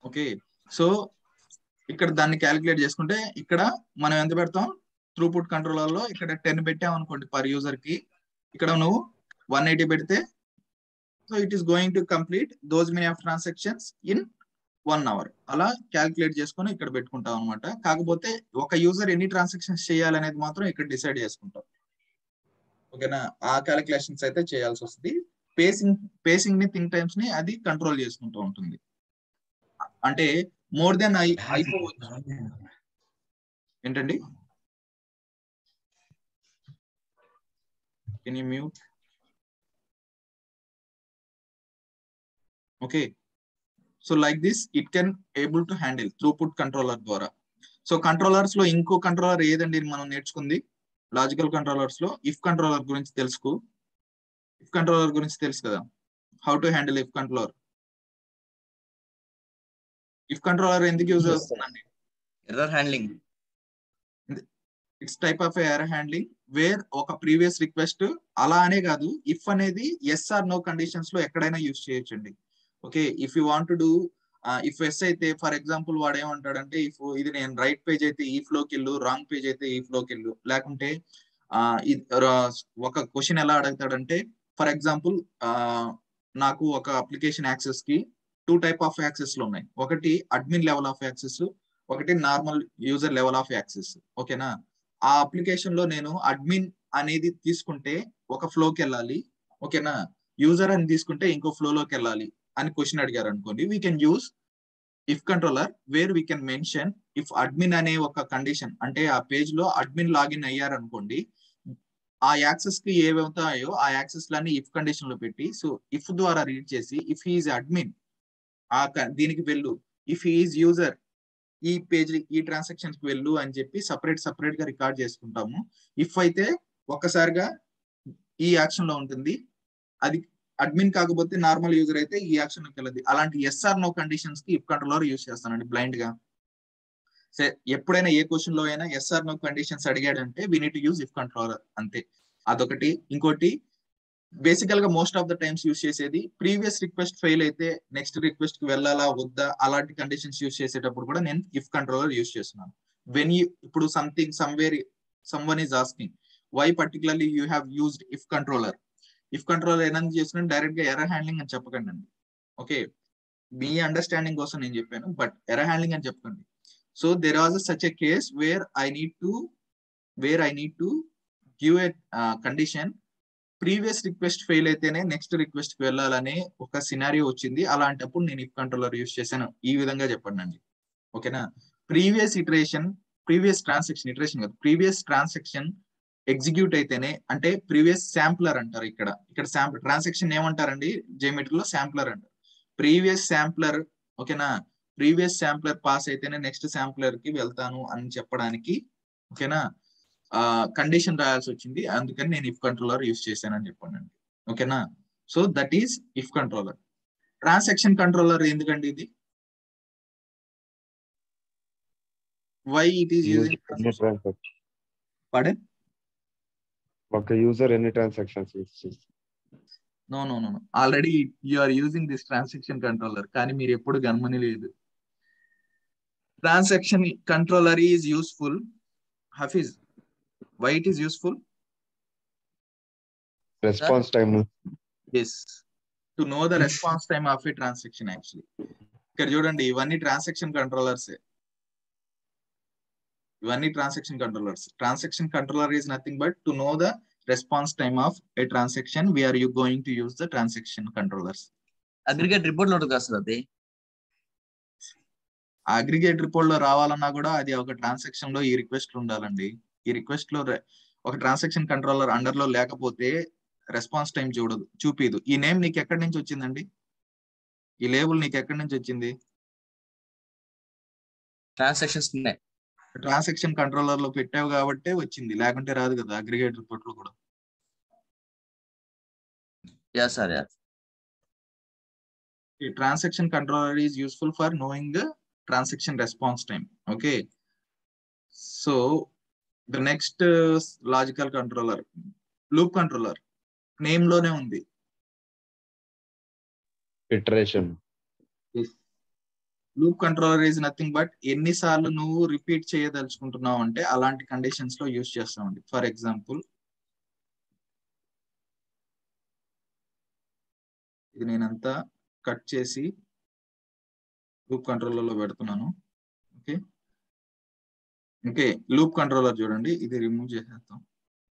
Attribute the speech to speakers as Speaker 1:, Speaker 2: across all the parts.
Speaker 1: Okay, so ఇక్కడ దాన్ని calculate చేసుకుంటే ఇక్కడ మనం ఎంత పెడతాం, త్రూపుట్ కంట్రోలర్ లో ఇక్కడ 10 పెట్టాం అనుకోండి పర్ యూజర్ కి, ఇక్కడ నువ్వు 180 పెడితే so it is going to complete those many of transactions in 1 hour. అలా క్యాలిక్యులేట్ చేసుకొని ఇక్కడ పెట్టుకుంటాం అనమాట. కాకపోతే ఒక యూజర్ ఎన్ని ట్రాన్సాక్షన్స్ చేయాలనేది మాత్రం ఇక్కడ డిసైడ్ చేసుకుంటాం. ఓకేనా, ఆ క్యాలిక్యులేషన్స్ అయితే చేయాల్సి వస్తుంది. పేసింగ్ ని థింక్ టైమ్స్ ని అది కంట్రోల్ చేసుకుంటూ ఉంటుంది. అంటే మోర్ దెన్ అయిపోవచ్చు. ఏంటండి, can you mute? Okay, so like this it can able to handle throughput controller ద్వారా. సో కంట్రోలర్స్ లో ఇంకో కంట్రోలర్ ఏదండి మనం నేర్చుకుంది లాజికల్ కంట్రోలర్స్ లో? ఇఫ్ కంట్రోలర్ గురించి తెలుసు. ఇఫ్ కంట్రోలర్ గురించి తెలుసు కదా, how to handle if controller. If controller ఎందుకు యూజ్ అవుతుందండి?
Speaker 2: Error handling.
Speaker 1: It's type of error handling where ఒక ప్రీవియస్ రిక్వెస్ట్ అలా అనే కాదు, ఇఫ్ అనేది ఎస్ ఆర్ నో కండిషన్స్ లో ఎక్కడైనా యూజ్ చేయొచ్చండి. Okay, if you want to do if yes అయితే ఫర్ ఎగ్జాంపుల్ వాడు ఏమంటాడంటే, ఇఫ్ ఇది నేను రైట్ పేజ్ అయితే ఈ ఫ్లోకి వెళ్ళు, రాంగ్ పేజ్ అయితే ఈ ఫ్లోకి వెళ్ళు. లేకుంటే ఒక క్వశ్చన్ ఎలా అడుగుతాడంటే, ఫర్ ఎగ్జాంపుల్ నాకు ఒక అప్లికేషన్ యాక్సెస్ కి 2 టైప్ ఆఫ్ యాక్సెస్ లు ఉన్నాయి. ఒకటి అడ్మిన్ లెవెల్ ఆఫ్ యాక్సెస్, ఒకటి normal user level of access. ఓకేనా, ఆ అప్లికేషన్ లో నేను అడ్మిన్ అనేది తీసుకుంటే ఒక ఫ్లోకి వెళ్ళాలి, ఓకేనా, యూజర్ అని తీసుకుంటే ఇంకో ఫ్లోలోకి వెళ్ళాలి అని క్వశ్చన్ అడిగారు అనుకోండి, we can use if controller where we can mention if admin అనే ఒక కండిషన్. అంటే ఆ పేజ్ లో అడ్మిన్ లాగిన్ అయ్యారు అనుకోండి, ఆ యాక్సెస్ కి ఏవవుతాయో ఆ యాక్సెస్ లన్నీ ఇఫ్ కండిషన్ లో పెట్టి, సో ఇఫ్ ద్వారా రీడ్ చేసి ఇఫ్ హీఈస్ అడ్మిన్ దీనికి వెళ్ళు, ఇఫ్ హీఈస్ యూజర్ ఈ పేజ్ ఈ ట్రాన్సాక్షన్ కి వెళ్ళు అని చెప్పి సపరేట్ గా రికార్డ్ చేసుకుంటాము. ఇఫ్ అయితే ఒక్కసారిగా ఈ యాక్షన్ లో ఉంటుంది, అది అడ్మిన్ కాకపోతే నార్మల్ యూజర్ అయితే ఈ యాక్షన్ లోకి వెళ్ళదు. అలాంటి ఎస్ఆర్ నో కండిషన్స్ కి ఇఫ్ కంట్రోలర్ యూజ్ చేస్తానండి బ్లైండ్ గా. ఎప్పుడైనా ఏ క్వశ్చన్ లో అయినా ఎస్ఆర్ నో కండిషన్స్ అడిగాడంటే we need to use if controller, అంతే. అదొకటి. ఇంకోటి బేసికల్ గా most of the times use చేసేది, ప్రీవియస్ రిక్వెస్ట్ ఫెయిల్ అయితే నెక్స్ట్ రిక్వెస్ట్ కి వెళ్ళాలా వద్దా అలాంటి కండిషన్స్ యూజ్ చేసేటప్పుడు కూడా నేను ఇఫ్ కంట్రోలర్ యూజ్ చేస్తున్నాను. వెన్ యూ ఇప్పుడు someone is asking why particularly you have used if controller. If controller ఏదైనా చేస్తున్నాను డైరెక్ట్ గా ఎర్రర్ హ్యాండ్లింగ్ అని చెప్పకండి అండి. ఓకే, మీ అండర్స్టాండింగ్ కోసం నేను చెప్పాను, బట్ ఎర్రర్ హ్యాండ్లింగ్ అని చెప్పకండి. So there was such a case where I need to give a condition, previous request fail అయితేనే నెక్స్ట్ రిక్వెస్ట్ కి వెళ్ళాలనే ఒక సినారియో వచ్చింది. అలాంటప్పుడు నేను ఇఫ్ కంట్రోలర్ యూజ్ చేశాను. ఈ విధంగా చెప్పండి అండి. ఓకేనా, ప్రీవియస్ ట్రాన్సాక్షన్ ఎగ్జిక్యూట్ అయితేనే, అంటే ప్రీవియస్ శాంప్లర్ అంటారు. ఇక్కడ శాంపుల్ ట్రాన్సాక్షన్ ఏమంటారండి జేమెట్రీలో? శాంప్లర్ అంటారు. ప్రీవియస్ శాంప్లర్, ఓకేనా, ప్రీవియస్ శాంప్లర్ పాస్ అయితేనే నెక్స్ట్ శాంప్లర్ కి వెళ్తాను అని చెప్పడానికి, ఓకేనా, కండిషన్ రాయాల్సి వచ్చింది. అందుకని నేను ఇఫ్ కంట్రోలర్ యూజ్ చేశానని చెప్పానండి. ఓకేనా, so that is if controller. Transaction controller ఎందుకండి ఇది? Why it is using? Pardon?
Speaker 3: ఒక యూజర్ ఎన్ని ట్రాన్సాక్షన్స్ యూజ్ చేస్తారు?
Speaker 1: No, already you are using this transaction controller, కానీ మీరు ఎప్పుడు గమని లేదు. Transaction controller is useful. Hafeez, why it is useful?
Speaker 3: Response time.
Speaker 1: Yes, to know the response time of a transaction actually. ఇక్కడ చూడండి, ఇవన్నీ transaction controllers. Transaction controller is nothing but to know the response time of A transaction. we are you going to use the transaction controllers.
Speaker 2: Aggregate report లో వస్తుంది.
Speaker 1: Aggregate report లో రావాలన్నా కూడా అది ఒక ట్రాన్సాక్షన్ లో ఈ రిక్వెస్ట్ ఉండాలండి. ఈ రిక్వెస్ట్ లో ఒక ట్రాన్సాక్షన్ కంట్రోలర్ అండర్ లో లేకపోతే రెస్పాన్స్ టైం చూపిదు. ఈ నేమ్ నీకు ఎక్కడి నుంచి వచ్చిందండి? ఈ లేబుల్ నీకు ఎక్కడి నుంచి వచ్చింది? ట్రాన్సాక్షన్ కంట్రోలర్ లో పెట్టావు కాబట్టి వచ్చింది, లేకుంటే రాదు కదా అగ్రిగేట్ రిపోర్ట్ లో కూడా. Transaction controller is useful for knowing the transaction response time. Okay, so the next logical controller, loop controller. Name లోనే ఉంది,
Speaker 3: iteration.
Speaker 1: Loop controller is nothing but ఎన్నిసార్లు నువ్వు రిపీట్ చేయదలుచుకుంటున్నావు అంటే అలాంటి కండిషన్స్ లో యూజ్ చేస్తామండి. ఫర్ ఎగ్జాంపుల్ ఇది నేనంతా కట్ చేసి లూప్ కంట్రోలర్ లో పెడుతున్నాను. ఓకే ఓకే లూప్ కంట్రోలర్ చూడండి, ఇది రిమూవ్ చేసేస్తాం,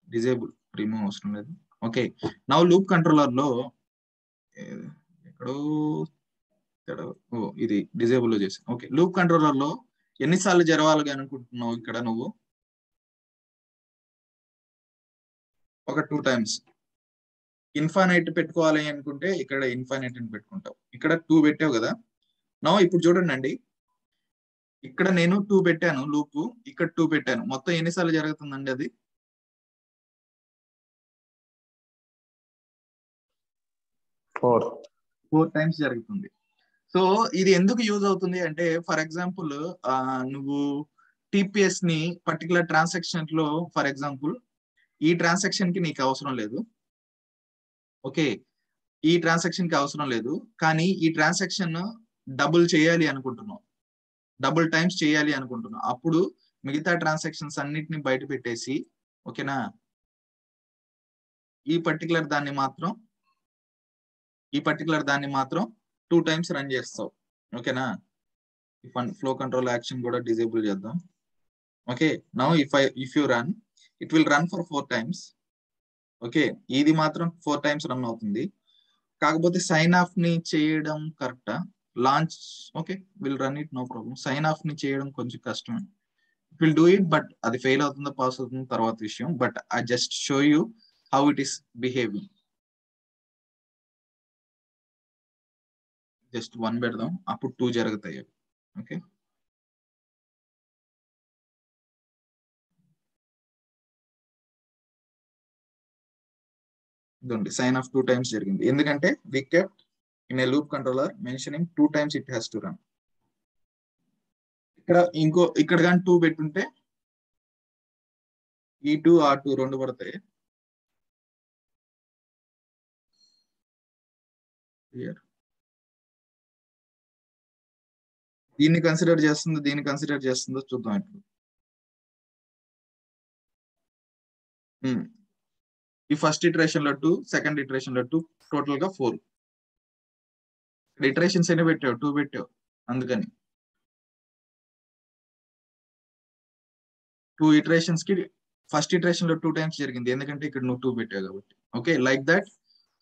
Speaker 1: డిజేబుల్, రిమూవ్ అవసరం లేదు. ఓకే నౌ లూప్ కంట్రోలర్ లో ఎక్కడో ఇది డిజేబుల్ లో చేసాను. ఓకే లూప్ కంట్రోలర్ లో ఎన్నిసార్లు జరగాలి అనుకుంటున్నావు ఇక్కడ నువ్వు? ఒక 2 times. ఇన్ఫైనైట్ పెట్టుకోవాలి అనుకుంటే ఇక్కడ ఇన్ఫైనైట్ అని పెట్టుకుంటావు. ఇక్కడ 2 పెట్టావు కదా. నో ఇప్పుడు చూడండి అండి, ఇక్కడ నేను 2 పెట్టాను లూప్, ఇక్కడ 2 పెట్టాను, మొత్తం ఎన్నిసార్లు జరుగుతుందండి అది? 4 times జరుగుతుంది. సో ఇది ఎందుకు యూజ్ అవుతుంది అంటే, ఫర్ ఎగ్జాంపుల్ నువ్వు టిపిఎస్ ని పర్టికులర్ ట్రాన్సాక్షన్ లో, ఫర్ ఎగ్జాంపుల్ ఈ ట్రాన్సాక్షన్ కి నీకు అవసరం లేదు. ఓకే ఈ ట్రాన్సాక్షన్ కి అవసరం లేదు, కానీ ఈ ట్రాన్సాక్షన్ డబుల్ చేయాలి అనుకుంటున్నావు, డబుల్ టైమ్స్ చేయాలి అనుకుంటున్నావు. అప్పుడు మిగతా ట్రాన్సాక్షన్స్ అన్నిటిని బయట పెట్టేసి, ఓకేనా, ఈ పర్టికులర్ దాన్ని మాత్రం 2 times రన్ చేస్తావు. ఓకేనా, ఫ్లో కంట్రోల్ యాక్షన్ కూడా డిజేబుల్ చేద్దాం. Okay now if you run, it will run for 4 times. Okay ఇది మాత్రం 4 times రన్ అవుతుంది. కాకపోతే సైన్ ఆఫ్ ని చేయడం కరెక్టా? Launch okay will run it, no problem. Sign off ని చేయడం కొంచెం కష్టం. It will do it, but అది ఫెయిల్ అవుతుందో పాస్ అవుతుందో తర్వాత విషయం. But I just show you how it is behaving. Just 1 పెడదాం, అప్పుడు 2 జరుగుతాయి. ఓకే ఇదండి సైన్ ఆఫ్ 2 times జరిగింది, ఎందుకంటే we kept in a loop controller mentioning 2 times it has to run. ఇక్కడ కానీ 2 పెట్టుంటే ఈ 2 ఆ 2 రెండు పడతాయి. దీన్ని కన్సిడర్ చేస్తుందో దీన్ని కన్సిడర్ చేస్తుందో చూద్దాం. ఇప్పుడు ఈ ఫస్ట్ ఇటరేషన్ లో 2, సెకండ్ ఇటరేషన్ లో 2, టోటల్ గా 4. ఇటరేషన్స్ ఎన్ని పెట్టావు? 2 పెట్టావు, అందుకని 2 ఇటరేషన్స్ కి ఫస్ట్ ఇటరేషన్ లో 2 times జరిగింది, ఎందుకంటే ఇక్కడ నువ్వు 2 పెట్టావు కాబట్టి. Okay like that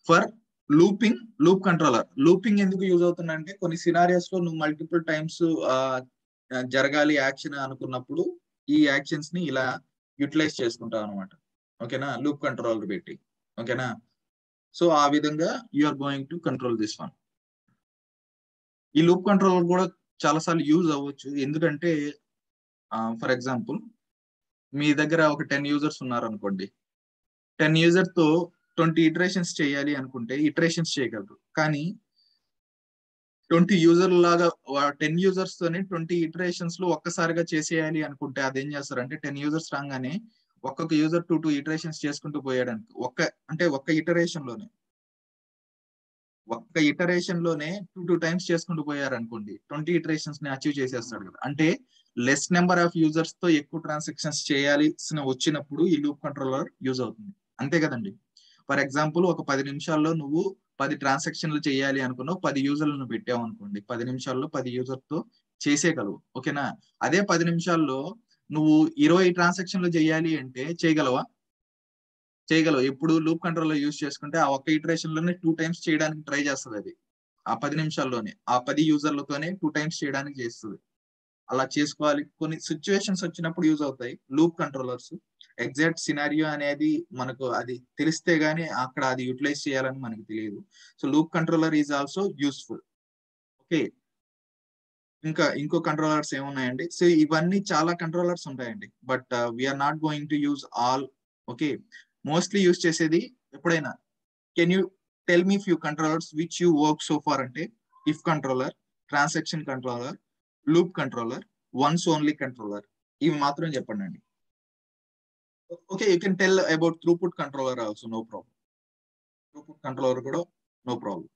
Speaker 1: for looping loop controller. Looping ఎందుకు యూజ్ అవుతుందంటే, కొన్ని సినారియోస్ లో నువ్వు మల్టిపుల్ టైమ్స్ జరగాలి యాక్షన్ అనుకున్నప్పుడు ఈ యాక్షన్స్ ని ఇలా యూటిలైజ్ చేసుకుంటావు అనమాట. ఓకేనా, లూప్ కంట్రోలర్ పెట్టి. ఓకేనా, సో ఆ విధంగా you are going to control this one. ఈ లూప్ కంట్రోలర్ కూడా చాలా సార్లు యూజ్ అవ్వచ్చు, ఎందుకంటే ఫర్ ఎగ్జాంపుల్ మీ దగ్గర ఒక 10 users ఉన్నారు అనుకోండి. 10 users తో 20 ఇటరేషన్స్ చేయాలి అనుకుంటే ఇటరేషన్స్ చేయగలరు, కానీ 20 users లాగా 10 users తోనే 20 ఇటరేషన్స్ లో ఒక్కసారిగా చేసేయాలి అనుకుంటే అదేం చేస్తారంటే, 10 users రాగానే ఒక్కొక్క యూజర్ 2 ఇటరేషన్స్ చేసుకుంటూ పోయాడానికి ఒక్క ఇటరేషన్ లోనే 2 times చేసుకుంటూ పోయారు అనుకోండి, 20 ఇటరేషన్స్ ని అచీవ్ చేసేస్తాడు కదా. అంటే లెస్ నెంబర్ ఆఫ్ యూజర్స్ తో ఎక్కువ ట్రాన్సాక్షన్స్ చేయాల్సిన వచ్చినప్పుడు ఈ లూప్ కంట్రోలర్ యూజ్ అవుతుంది, అంతే కదండి. ఫర్ ఎగ్జాంపుల్ ఒక 10 నిమిషాల్లో నువ్వు 10 ట్రాన్సాక్షన్లు చేయాలి అనుకున్నావు, 10 యూజర్లను పెట్టావు అనుకోండి, 10 నిమిషాల్లో 10 యూజర్స్ తో చేసేయగలవు. ఓకేనా, అదే 10 నిమిషాల్లో నువ్వు 20 ట్రాన్సాక్షన్లు చేయాలి అంటే చేయగలవు. ఎప్పుడు లూప్ కంట్రోలర్ యూజ్ చేసుకుంటే ఆ ఒక్క ఇటరేషన్ లోనే 2 times చేయడానికి ట్రై చేస్తుంది అది. ఆ 10 నిమిషాల్లోనే ఆ 10 యూజర్లతోనే 2 times చేయడానికి చేస్తుంది. అలా చేసుకోవాలి. కొన్ని సిచ్యువేషన్స్ వచ్చినప్పుడు యూజ్ అవుతాయి లూప్ కంట్రోలర్స్. ఎగ్జాక్ట్ సినారియో అనేది మనకు అది తెలిస్తే గానీ అక్కడ అది యూటిలైజ్ చేయాలని మనకు తెలియదు. So loop controller is also useful. Okay ఇంకో కంట్రోలర్స్ ఏమున్నాయండి? సో ఇవన్నీ చాలా కంట్రోలర్స్ ఉంటాయండి, but we're not going to use all. Okay mostly use చేసేది ఎప్పుడైనా, can you tell me few controllers which you work so far అంటే, if controller, transaction controller, loop controller, once only controller, ఇవి మాత్రం చెప్పండి అండి. Okay you can tell about throughput controller also, no problem. Throughput controller కూడా no problem.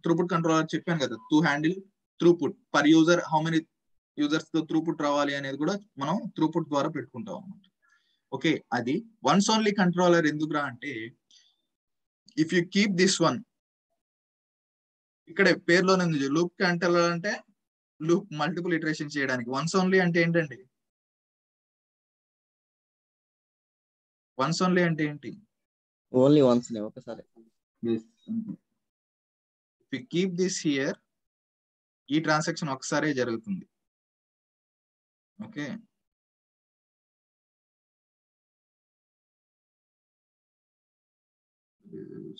Speaker 1: Throughput controller చెప్పాను కదా, to handle throughput per user how many users తో throughput రావాలి అనేది కూడా మనం త్రూపుట్ ద్వారా పెట్టుకుంటాం అన్నమాట. ఓకే, అది వన్స్ ఓన్లీ కంట్రోలర్ ఎందుకురా అంటే if you keep this one, ఇక్కడ పేరులోనే లూప్ కంట్రోలర్ అంటే లూప్ మల్టిపుల్ ఇటరేషన్ చేయడానికి. వన్స్ ఓన్లీ అంటే ఏంటండి? వన్స్ ఓన్లీ అంటే ఏంటి?
Speaker 2: ఓన్లీ వన్స్ ఒకసారి.
Speaker 1: If you keep this here, ఈ ట్రాన్సాక్షన్ ఒకసారే జరుగుతుంది. ఓకే,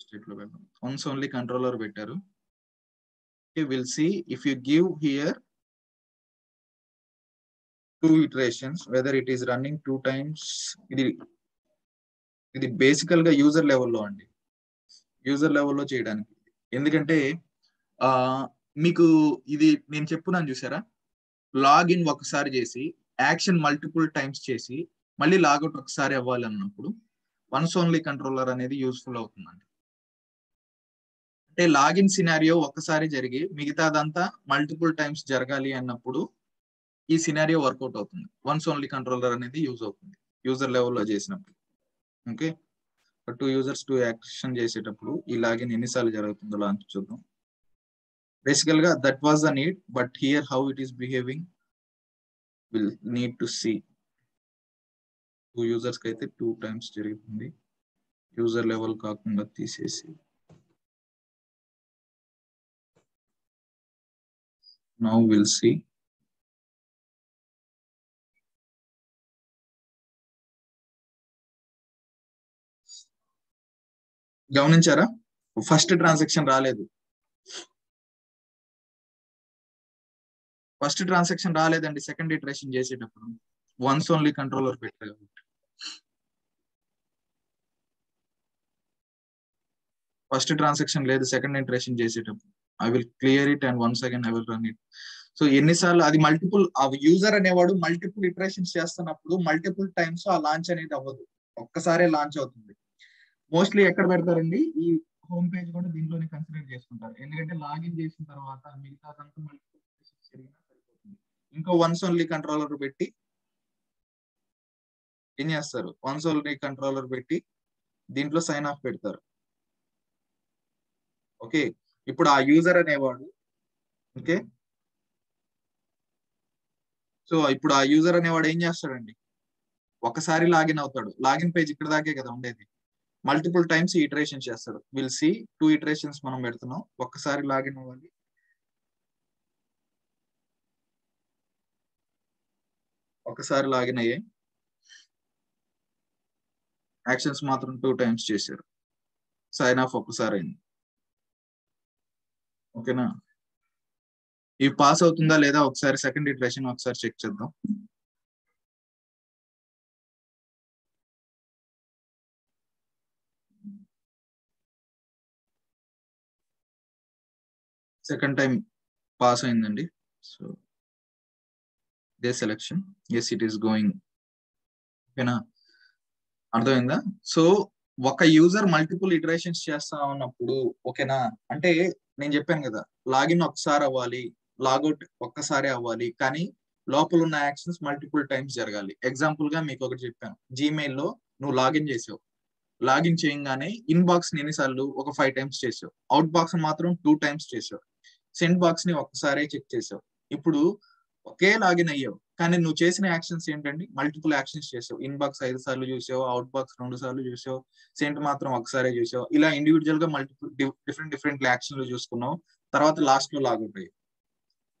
Speaker 1: స్టేట్ లో పెడతాం. వన్స్ ఓన్లీ కంట్రోలర్ పెట్టారు. Will see if you give here 2 iterations whether it is running 2 times. ఇది బేసికల్ గా యూజర్ లెవెల్లో అండి, యూజర్ లెవెల్లో చేయడానికి. ఎందుకంటే మీకు ఇది నేను చెప్పున్నాను చూసారా, లాగిన్ ఒకసారి చేసి యాక్షన్ మల్టిపుల్ టైమ్స్ చేసి మళ్ళీ లాగౌట్ ఒకసారి అవ్వాలి అన్నప్పుడు వన్స్ ఓన్లీ కంట్రోలర్ అనేది యూస్ఫుల్ అవుతుందండి. అంటే లాగిన్ సినారియో ఒక్కసారి జరిగి మిగతాదంతా మల్టిపుల్ టైమ్స్ జరగాలి అన్నప్పుడు ఈ సినారియో వర్కౌట్ అవుతుంది. వన్స్ ఓన్లీ కంట్రోలర్ అనేది యూజ్ అవుతుంది యూజర్ లెవెల్లో చేసినప్పుడు. ఓకే, 2 users 2 యాక్షన్ చేసేటప్పుడు ఈ లాగిన్ ఎన్నిసార్లు జరుగుతుందో లాంచ్ చూద్దాం. బేసికల్ గా that was the need, but here how it is behaving will need to see. 2 users కి అయితే 2 times జరుగుతుంది. యూజర్ లెవెల్ కాకుండా తీసేసి నౌ విల్ సీ. గమనించారా, ఫస్ట్ ట్రాన్సాక్షన్ రాలేదు. ఫస్ట్ ట్రాన్సాక్షన్ రాలేదండి సెకండ్ ఇటరేషన్ చేసేటప్పుడు, వన్స్ ఓన్లీ కంట్రోలర్ పెట్టారు. ఫస్ట్ ట్రాన్సాక్షన్ లేదు సెకండ్ ఇటరేషన్ చేసేటప్పుడు. I will clear it and once again I will run it. So ఎన్నిసార్లు అది మల్టిపుల్, ఆ యూజర్ అనేవాడు మల్టిపుల్ ఇటరేషన్స్ చేస్తున్నప్పుడు మల్టిపుల్ టైమ్స్ ఆ లాంచ్ అనేది అవ్వదు, ఒక్కసారే లాంచ్ అవుతుంది. మోస్ట్లీ ఎక్కడ పెడతారండి, ఈ హోమ్ పేజ్ కూడా దీంట్లోనే కన్సిడర్ చేసుకుంటారు. ఎందుకంటే లాగిన్ చేసిన తర్వాత మిగతాదంతా మల్టిపుల్ ఇటరేషన్స్ జరిగినా సరిపోతుంది. ఇంకో వన్స్ ఓన్లీ కంట్రోలర్ పెట్టి ఏం చేస్తారు, వన్స్ ఓన్లీ కంట్రోలర్ పెట్టి దీంట్లో సైన్ ఆఫ్ పెడతారు. ఓకే, ఇప్పుడు ఆ యూజర్ అనేవాడు, ఓకే, సో ఇప్పుడు ఆ యూజర్ అనేవాడు ఏం చేస్తాడండి, ఒకసారి లాగిన్ అవుతాడు. లాగిన్ పేజ్ ఇక్కడ దాకే కదా ఉండేది, మల్టిపుల్ టైమ్స్ ఇటరేషన్ చేస్తాడు. విల్ సి 2 iterations మనం పెడుతున్నాం. ఒక్కసారి లాగిన్ అవ్వాలి, ఒకసారి లాగిన్ అయ్యాయి, యాక్షన్స్ మాత్రం 2 times చేశారు, సైన్ ఆఫ్ ఒక్కసారి అయింది. ఓకేనా, ఇవి పాస్ అవుతుందా లేదా ఒకసారి సెకండ్ ఇటరేషన్ ఒకసారి చెక్ చేద్దాం. సెకండ్ టైం పాస్ అయిందండి. So the selection, yes it is going. ఓకేనా, అర్థమైందా? సో ఒక యూజర్ మల్టిపుల్ ఇటరేషన్స్ చేస్తా ఉన్నప్పుడు, ఓకేనా, అంటే నేను చెప్పాను కదా, లాగిన్ ఒకసారి అవ్వాలి, లాగౌట్ ఒక్కసారి అవ్వాలి, కానీ లోపల ఉన్న యాక్షన్స్ మల్టిపుల్ టైమ్స్ జరగాలి. ఎగ్జాంపుల్ గా మీకు ఒకటి చెప్పాను, జీమెయిల్లో నువ్వు లాగిన్ చేసావు, లాగిన్ చేయగానే ఇన్బాక్స్ ని ఎన్నిసార్లు, ఒక 5 times చేసావు, అవుట్ బాక్స్ మాత్రం 2 times చేసావు, సెండ్ బాక్స్ ని ఒక్కసారే చెక్ చేసావు. ఇప్పుడు ఒకే లాగిన్ అయ్యావు, కానీ నువ్వు చేసిన యాక్షన్స్ ఏంటండి, మల్టిపుల్ యాక్షన్స్ చేసావు. ఇన్బాక్స్ 5 సార్లు చూసావు, అవుట్ బాక్స్ 2 సార్లు చూసావు, సెంట్ మాత్రం ఒకసారే చూసావు. ఇలా ఇండివిజువల్ గా మల్టిపుల్ డిఫరెంట్ యాక్షన్లు చూసుకున్నావు. తర్వాత లాస్ట్ లో లాగౌట్ అయ్యావు,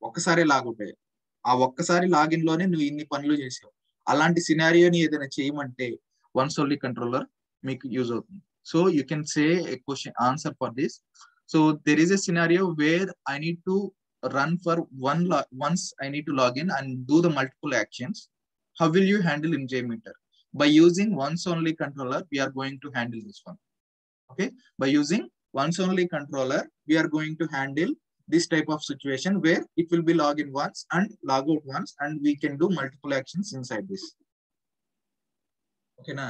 Speaker 1: ఒక్కసారి లాగౌట్ అయ్యావు. ఆ ఒక్కసారి లాగిన్ లోనే నువ్వు ఇన్ని పనులు చేసావు. అలాంటి సినారియోని ఏదైనా చేయమంటే వన్స్ ఓన్లీ కంట్రోలర్ మీకు యూజ్ అవుతుంది. So you can say A question answer for this. So there is a scenario where I need to run for once I need to log in and do the multiple actions. How will you handle in JMeter? By using once only controller, we are going to handle this one. Okay, by using once only controller, we are going to handle this type of situation where it will be log in once and log out once, and we can do multiple actions inside this. Okay na,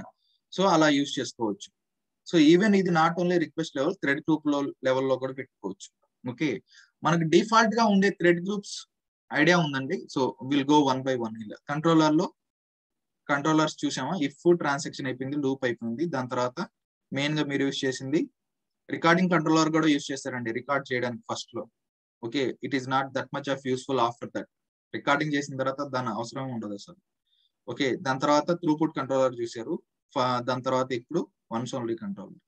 Speaker 1: so ala use chesukovachu. So even ఇది not only request level, thread group లెవెల్లో కూడా పెట్టుకోవచ్చు. Okay, మనకి default గా ఉండే thread groups idea ఉందండి. So will go one by one. ఇలా controllers చూసామా, ఇఫ్ ట్రాన్సాక్షన్ అయిపోయింది, లూప్ అయిపోయింది. దాని తర్వాత మెయిన్ గా మీరు యూజ్ చేసింది రికార్డింగ్ కంట్రోలర్ కూడా యూజ్ చేస్తారండి రికార్డ్ చేయడానికి ఫస్ట్ లో. Okay, it is not that much of useful after that. Recording చేసిన తర్వాత దాని అవసరం ఉండదు అసలు. ఓకే, దాని తర్వాత త్రూపుట్ కంట్రోలర్ చూసారు. దాని తర్వాత ఇప్పుడు once only controller.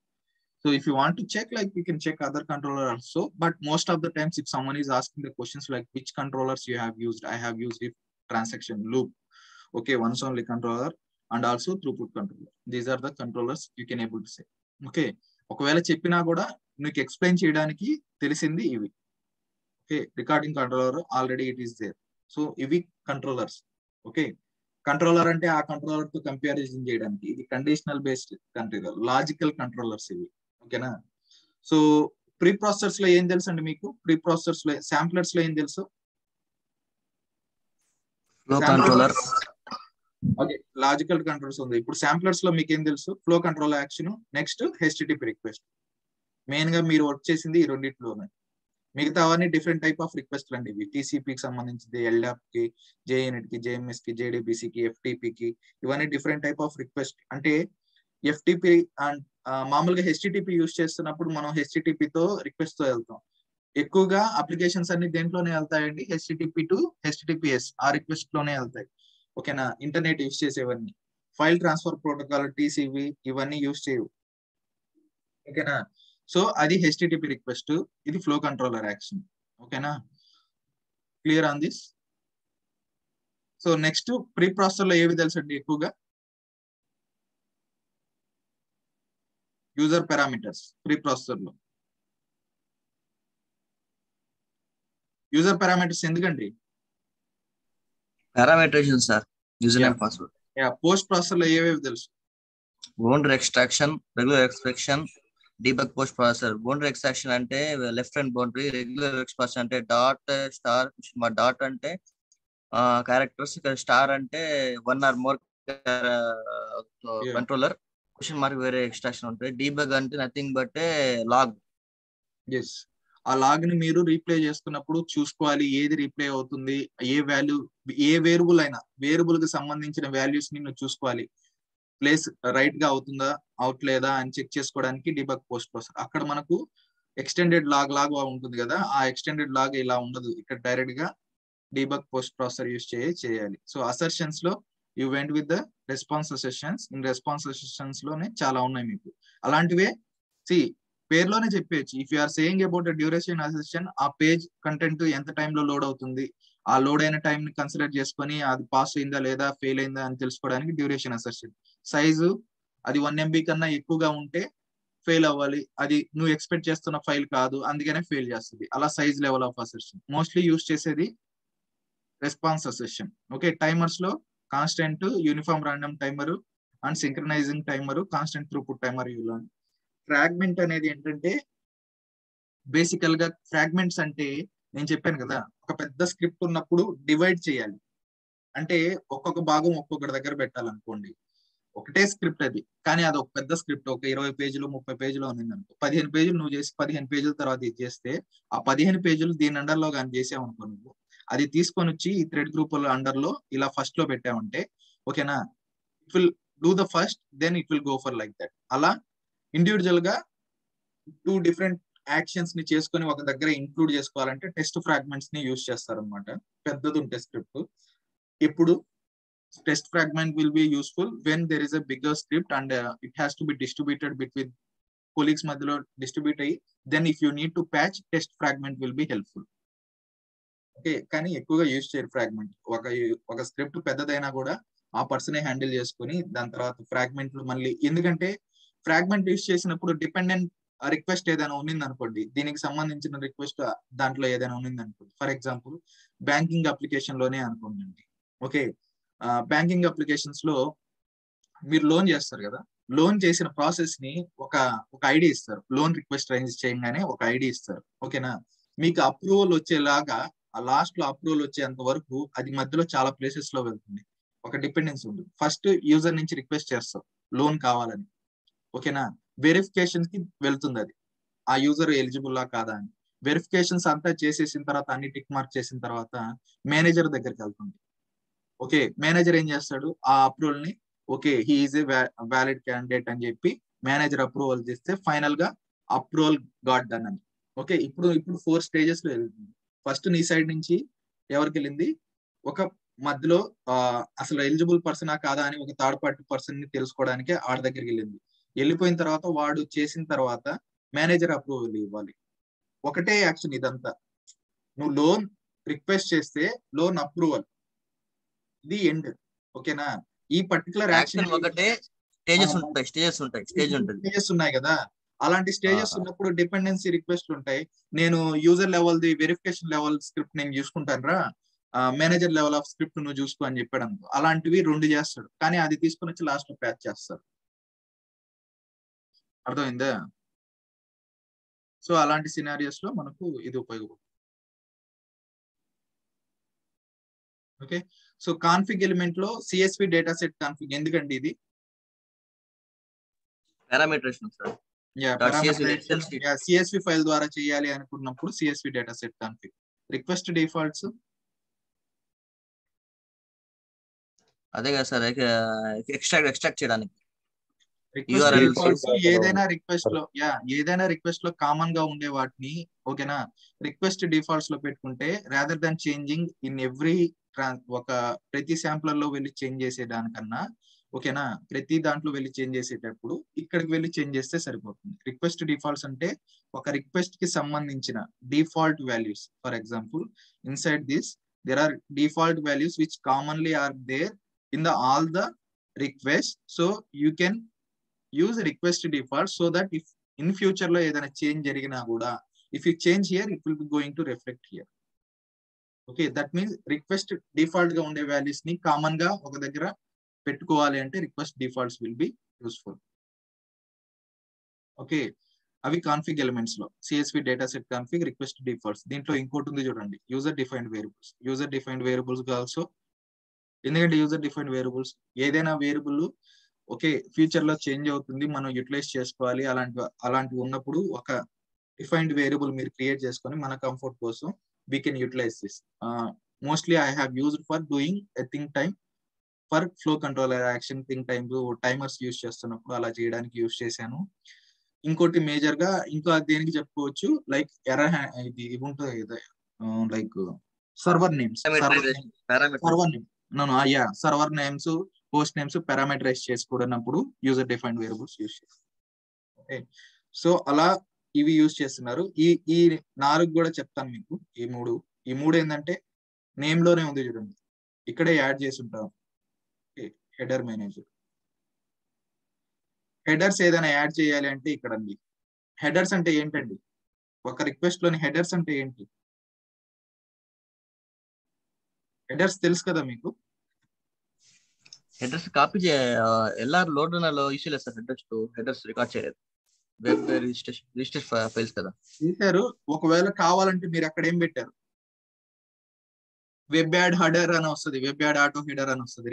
Speaker 1: So if you want to check, like you can check other controller also, but most of the times if someone is asking the questions like which controllers you have used, I have used if transaction loop, okay, once only controller and also throughput controller. These are the controllers you can able to say. Okay, ఒకవేళ చెప్పినా కూడా మీకు explain చేయడానికి తెలిసింది ఇవి. Okay, recording controller already it is there. So ఇవి controllers. Okay, controller అంటే ఆ కంట్రోలర్ తో కంపారిజన్ చేయడానికి. ఇది conditional based controller, logical controllers ఇవి. ఓకేనా, సో ప్రీ ప్రాసెసర్స్ లో ఏం తెలుసు అండి మీకు? ప్రీ ప్రాసెసర్స్ లో శాంప్లర్స్ లో ఏం తెలుసు?
Speaker 4: Flow controller.
Speaker 1: Okay, logical controls ఉంది. ఇప్పుడు శాంప్లర్స్ లో మీకు ఏం తెలుసు? Flow control action, next HTTP request. Main గా మీరు వర్క్ చేసింది ఈ రెండిట్లోనే. మిగతా అవన్నీ డిఫరెంట్ టైప్ ఆఫ్ రిక్వెస్ట్ అండి. ఇవి టీసీపీకి సంబంధించింది, ఎల్డాప్ కి, జేఎన్ఎట్ కి, జేఎంఎస్ కి, జేడీబీసీకి, ఎఫ్టీపీకి, ఇవన్నీ డిఫరెంట్ టైప్ ఆఫ్ రిక్వెస్ట్. అంటే ఎఫ్టిపి అండ్ మామూలుగా హెచ్టిటిపి యూజ్ చేస్తున్నప్పుడు మనం హెచ్టిటిపి తో రిక్వెస్ట్ తో వెళ్తాం. ఎక్కువగా అప్లికేషన్స్ అన్ని దేంట్లోనే వెళ్తాయండి? హెచ్టిటిపి టు హెచ్టిటిపిఎస్ ఆ రిక్వెస్ట్ లోనే వెళ్తాయి. ఓకేనా, ఇంటర్నెట్ యూజ్ చేసేవన్నీ ఫైల్ ట్రాన్స్ఫర్ ప్రోటోకాల్, టీసీవీ ఇవన్నీ యూజ్ చేయవు. ఓకేనా, సో అది హెచ్టిటిపి రిక్వెస్ట్, ఇది ఫ్లో కంట్రోలర్ యాక్షన్. ఓకేనా, clear on this? So next pre processor లో ఏవి తెలుసు అండి ఎక్కువగా? User parameters. ప్రీ ప్రాసెసర్ లో యూజర్ పారామీటర్స్ ఎందుకండి?
Speaker 4: Parameterization sir, user name password.
Speaker 1: Post processor లో ఏవేవి తెలుసు?
Speaker 4: Boundary extraction, regular extraction, debug post processor. Boundary extraction అంటే left hand boundary, regular extraction అంటే డాట్ స్టార్. డాట్ అంటే క్యారెక్టర్స్, ఇక్కడ star అంటే one or more controller, question mark వేరే extraction ఉంటాయి. డీబగ్ అంటే నథింగ్ బట్ లాగ్.
Speaker 1: ఎస్, ఆ log ని మీరు రీప్లే చేసుకున్నప్పుడు చూసుకోవాలి ఏది రీప్లే అవుతుంది, ఏ వాల్యూ, ఏ వేరియబుల్ అయినా వేరియబుల్ కి సంబంధించిన వాల్యూస్ ని నువ్వు చూసుకోవాలి. ప్లేస్ రైట్ గా అవుతుందా అవట్లేదా అని చెక్ చేసుకోవడానికి డీబగ్ పోస్ట్ ప్రాసెసర్. అక్కడ మనకు ఎక్స్టెండెడ్ లాగ్ లాగా ఉంటుంది కదా, ఆ ఎక్స్టెండెడ్ లాగ్ ఇలా ఉండదు. ఇక్కడ డైరెక్ట్ గా డీబగ్ పోస్ట్ ప్రాసెసర్ యూజ్ చేయాలి. సో అసర్షన్స్ లో you went with the response assertions. In response assertions లోనే చాలా ఉన్నాయి మీకు అలాంటివే. సి పేర్లోనే చెప్పేయచ్చు. If you are saying about duration assertion, ఆ పేజ్ కంటెంట్ ఎంత టైంలో లోడ్ అవుతుంది, ఆ లోడ్ అయిన టైం ని కన్సిడర్ చేసుకొని అది పాస్ అయిందా లేదా ఫెయిల్ అయిందా అని తెలుసుకోవడానికి డ్యూరేషన్ అసర్షన్. సైజు అది 1 MB కన్నా ఎక్కువగా ఉంటే ఫెయిల్ అవ్వాలి, అది నువ్వు ఎక్స్పెక్ట్ చేస్తున్న ఫైల్ కాదు అందుకనే ఫెయిల్ చేస్తుంది. అలా size level of assertion mostly use చేసేది రెస్పాన్స్ అసర్షన్. ఓకే, టైమర్స్ లో constant uniform random timer and synchronising timer, constant throughput timer. Fragment అనేది ఏంటంటే బేసికల్ గా ఫ్రాగ్మెంట్స్ అంటే నేను చెప్పాను కదా, ఒక పెద్ద స్క్రిప్ట్ ఉన్నప్పుడు డివైడ్ చేయాలి. అంటే ఒక్కొక్క భాగం ఒక్కొక్కటి దగ్గర పెట్టాలనుకోండి. ఒకటే స్క్రిప్ట్ అది, కానీ అది ఒక పెద్ద స్క్రిప్ట్, ఒక 20 పేజీలు 30 పేజీలు ఉంది అనుకో. 15 పేజీలు నువ్వు చేసి 15 పేజీల తర్వాత ఇది చేస్తే ఆ 15 పేజీలు దీని అండర్ లో కానీ చేసావనుకో, నువ్వు అది తీసుకొని వచ్చి ఈ థ్రెడ్ గ్రూప్ అండర్ లో ఇలా ఫస్ట్ లో పెట్టావంటే, ఓకేనా, it will do the first, then it will go for like that. అలా ఇండివిజువల్ గా 2 డిఫరెంట్ యాక్షన్స్ ని చేసుకొని ఒక దగ్గర ఇంక్లూడ్ చేసుకోవాలంటే టెస్ట్ ఫ్రాగ్మెంట్స్ ని యూజ్ చేస్తారనమాట. పెద్దది ఉంటే స్క్రిప్ట్. ఇప్పుడు test fragment will be useful when there is a bigger script and it has to be distributed between colleagues మధ్యలో డిస్ట్రిబ్యూట్ అయ్యి, then if you need to patch, test fragment will be helpful. Okay, కానీ ఎక్కువగా use చేయరు fragment. ఒక script పెద్దదైనా కూడా ఆ పర్సనే handle చేసుకుని దాని తర్వాత ఫ్రాగ్మెంట్లు మళ్ళీ, ఎందుకంటే ఫ్రాగ్మెంట్ యూజ్ చేసినప్పుడు డిపెండెంట్ రిక్వెస్ట్ ఏదైనా ఉన్నింది అనుకోండి, దీనికి సంబంధించిన రిక్వెస్ట్ దాంట్లో ఏదైనా ఉన్నింది అనుకోండి. ఫర్ ఎగ్జాంపుల్ బ్యాంకింగ్ అప్లికేషన్ లోనే అనుకోండి. ఓకే, బ్యాంకింగ్ అప్లికేషన్స్ లో మీరు లోన్ చేస్తారు కదా, లోన్ చేసిన ప్రాసెస్ ని ఒక ఐడి ఇస్తారు. లోన్ రిక్వెస్ట్ రైజ్ చేయగానే ఒక ఐడి ఇస్తారు. ఓకేనా, మీకు అప్రూవల్ వచ్చేలాగా ఆ లాస్ట్ లో అప్రూవల్ వచ్చేంత వరకు అది మధ్యలో చాలా ప్లేసెస్ లో వెళ్తుంది. ఒక డిపెండెన్సీ ఉంటుంది. ఫస్ట్ యూజర్ నుంచి రిక్వెస్ట్ చేస్తాం లోన్ కావాలని. ఓకేనా, వెరిఫికేషన్ కి వెళ్తుంది అది, ఆ యూజర్ ఎలిజిబుల్లా కాదా అని. వెరిఫికేషన్స్ అంతా చేసేసిన తర్వాత అన్ని టిక్ మార్క్ చేసిన తర్వాత మేనేజర్ దగ్గరికి వెళ్తుంది. ఓకే, మేనేజర్ ఏం చేస్తాడు, ఆ అప్రూవల్ ని okay he is a valid candidate అని చెప్పి మేనేజర్ అప్రూవల్ చేస్తే ఫైనల్ గా అప్రూవల్ గాట్ డన్ అని. ఓకే, ఇప్పుడు 4 స్టేజెస్ లో వెళ్తుంది. ఫస్ట్ నీ సైడ్ నుంచి ఎవరికి వెళ్ళింది, ఒక మధ్యలో అసలు ఎలిజిబుల్ పర్సనా కాదా అని ఒక థర్డ్ పార్టీ పర్సన్ ని తెలుసుకోవడానికి ఆడ దగ్గరికి వెళ్ళింది. వెళ్ళిపోయిన తర్వాత వాడు చేసిన తర్వాత మేనేజర్ అప్రూవల్ ఇవ్వాలి. ఒకటే యాక్షన్ ఇదంతా. నువ్వు లోన్ రిక్వెస్ట్ చేస్తే లోన్ అప్రూవల్, ఇది ఎండ్. ఓకేనా, ఈ పర్టికులర్ యాక్షన్
Speaker 4: ఒకటే స్టేజెస్ ఉంటుంది.
Speaker 1: స్టేజెస్ ఉన్నాయి కదా, అలాంటి స్టేజెస్ ఉన్నప్పుడు డిపెండెన్సీ రిక్వెస్ట్ ఉంటాయి. నేను user level the verification level script నేను చూసుకుంటాను రా, మేనేజర్ లెవెల్ ఆఫ్ స్క్రిప్ట్ నువ్వు చూసుకో అని చెప్పాడు అనుకో, అలాంటివి 2 చేస్తాడు. కానీ అది తీసుకుని వచ్చి లాస్ట్ లో ప్యాచ్ చేస్తాడు. అర్థమైందా? సో అలాంటి సినారియోస్ లో మనకు ఇది ఉపయోగపడుతుంది. ఓకే, సో కాన్ఫిగ్ ఎలిమెంట్ లో సిఎస్వి డేటా సెట్ కాన్ఫిగ్ ఎందుకండి ఇది?
Speaker 4: పారామీటరేషన్ సార్.
Speaker 1: సిఎస్వి ఫైల్ ద్వారా చేయాలి అనుకున్నప్పుడు CSV data set config. Request defaults
Speaker 4: అదే కదా సార్, ఎక్స్ట్రాక్ట్ చేయడానికి.
Speaker 1: ఏదైనా రిక్వెస్ట్ లో కామన్ గా ఉండే వాటిని ఓకేనా రిక్వెస్ట్ డిఫాల్ట్స్ లో పెట్టుకుంటే rather than changing in every ఒక ప్రతి శాంపులర్ లో వెళ్ళి చేంజ్ చేసేదానికన్నా ఓకేనా ప్రతి దాంట్లో వెళ్ళి చేంజ్ చేసేటప్పుడు ఇక్కడికి వెళ్ళి చేంజ్ చేస్తే సరిపోతుంది. రిక్వెస్ట్ డిఫాల్ట్స్ అంటే ఒక రిక్వెస్ట్ కి సంబంధించిన default values. For example inside this there are default values which commonly are there in all the requests, so you can use request default so that if in future lo edaina change jarigina kuda if you change here it will be going to reflect here. Okay, that means request default ga unde values ni common ga oka daggara pettukovali ante request defaults will be useful. Okay, అవి config elements లో CSV data set config request defaults. దీంట్లో ఇంకోటి ఉంది చూడండి, user defined variables. User defined variables also, ఎందుకంటే user defined variables ఏదైనా variable okay future లో change అవుతుంది, మనం యూటిలైజ్ చేసుకోవాలి, అలాంటివి ఉన్నప్పుడు ఒక డిఫైన్డ్ వేరియబుల్ మీరు క్రియేట్ చేసుకొని మన కంఫర్ట్ కోసం we can utilize this. Mostly I have used for doing a think time for flow controller action think time timers use చేస్తున్నప్పుడు అలా చేయడానికి యూజ్ చేశాను. ఇంకోటి మేజర్ గా ఇంకా దేనికి చెప్పుకోవచ్చు, లైక్ ఇది ఉంటుంది కదా like server names. Server names host names parameterize చేసుకోవడప్పుడు యూజర్ డిఫైన్డ్ వేరియబుల్స్ యూజ్ చేస్తారు. ఓకే, సో అలా ఇవి యూజ్ చేస్తున్నారు. ఈ 4 కూడా చెప్తాను మీకు. ఈ మూడు ఏంటంటే నేమ్ లోనే ఉంది చూడండి, ఇక్కడే యాడ్ చేసి ఉంటాం. హెడర్ మేనేజర్, హెడర్స్ ఏదైనా యాడ్ చేయాలి అంటే ఇక్కడ ఉంది. హెడర్స్ అంటే ఏంటండి, ఒక రిక్వెస్ట్ లోని హెడర్స్ అంటే ఏంటి? హెడర్స్ తెలుసు కదా మీకు?
Speaker 4: హెడర్స్ కాపీ ఎల్ఆర్ లోడ్ లో ఇష్యూ లేదు సార్. హెడర్స్ రికార్డ్ చేయలేదు, వెబ్ రిజిస్టర్ ఫైల్స్ కదా
Speaker 1: చేశారు. ఒకవేళ కావాలంటే మీరు అక్కడ ఏం పెట్టారు, వెబ్ యాడ్ హెడర్ అని వస్తుంది, వెబ్ యాడ్ ఆటో హెడర్ అని వస్తుంది.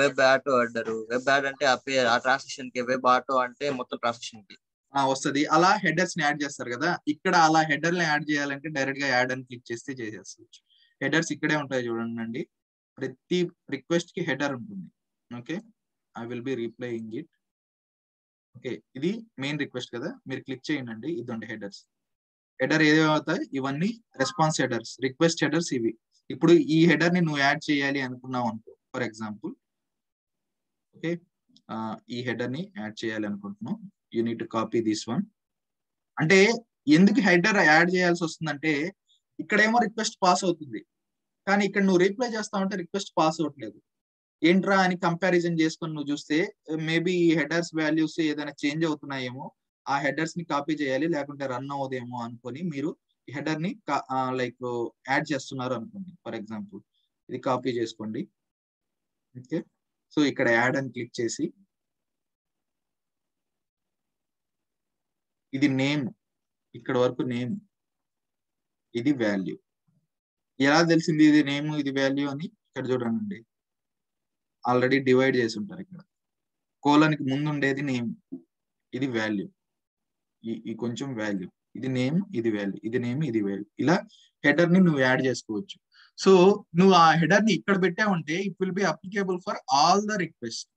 Speaker 4: Web auto header, web add అంటే ఆ ట్రాన్సాక్షన్ కి, వెబ్ ఆటో అంటే మొత్తం ట్రాన్సాక్షన్ కి
Speaker 1: వస్తుంది. అలా హెడర్స్ ని యాడ్ చేస్తారు కదా. ఇక్కడ అలా హెడర్ ని యాడ్ చేయాలంటే డైరెక్ట్ గా యాడ్ అని క్లిక్ చేస్తే చేసేసుకోవచ్చు. హెడర్స్ ఇక్కడే ఉంటాయి చూడండి, ప్రతి రిక్వెస్ట్ కి హెడర్ ఉంటుంది. Okay, I will be రీప్లేయింగ్ it. Okay, ఇది మెయిన్ రిక్వెస్ట్ కదా, మీరు క్లిక్ చేయండి. ఇదండి హెడర్స్. హెడర్ ఏదేమవుతాయి, ఇవన్నీ రెస్పాన్స్ హెడర్స్, రిక్వెస్ట్ హెడర్స్ ఇవి. ఇప్పుడు ఈ హెడర్ ని నువ్వు యాడ్ చేయాలి అనుకున్నావు అనుకో, ఫర్ ఎగ్జాంపుల్ ఓకే ఈ హెడర్ ని యాడ్ చేయాలి అనుకుంటున్నావు, you need to copy this one. అంటే ఎందుకు హెడర్ యాడ్ చేయాల్సి వస్తుందంటే ఇక్కడేమో రిక్వెస్ట్ పాస్ అవుతుంది, కానీ ఇక్కడ నువ్వు రిప్లై చేస్తావంటే రిక్వెస్ట్ పాస్ అవ్వట్లేదు. ఏంట్రా అని కంపారిజన్ చేసుకొని నువ్వు చూస్తే మేబీ ఈ హెడర్స్ వాల్యూస్ ఏదైనా చేంజ్ అవుతున్నాయేమో, ఆ హెడర్స్ ని కాపీ చేయాలి, లేకుంటే రన్ అవ్వదేమో అనుకొని మీరు హెడర్ ని లైక్ యాడ్ చేస్తున్నారు అనుకోండి. ఫర్ ఎగ్జాంపుల్ ఇది కాపీ చేసుకోండి. ఓకే, సో ఇక్కడ యాడ్ అని క్లిక్ చేసి ఇది నేమ్, ఇక్కడ వరకు నేమ్, ఇది వాల్యూ. ఎలా తెలిసింది ఇది నేమ్ ఇది వాల్యూ అని? ఇక్కడ చూడండి, ఆల్రెడీ డివైడ్ చేసి ఉంటారు. ఇక్కడ కోలన్కి ముందు ఉండేది నేమ్, ఇది వాల్యూ, ఈ కొంచెం వాల్యూ. ఇది నేమ్, ఇది వాల్యూ, ఇది నేమ్, ఇది వాల్యూ. ఇలా హెడర్ ని నువ్వు యాడ్ చేసుకోవచ్చు. సో నువ్వు ఆ హెడర్ ని ఇక్కడ పెట్టావంటే it will be applicable for all the request.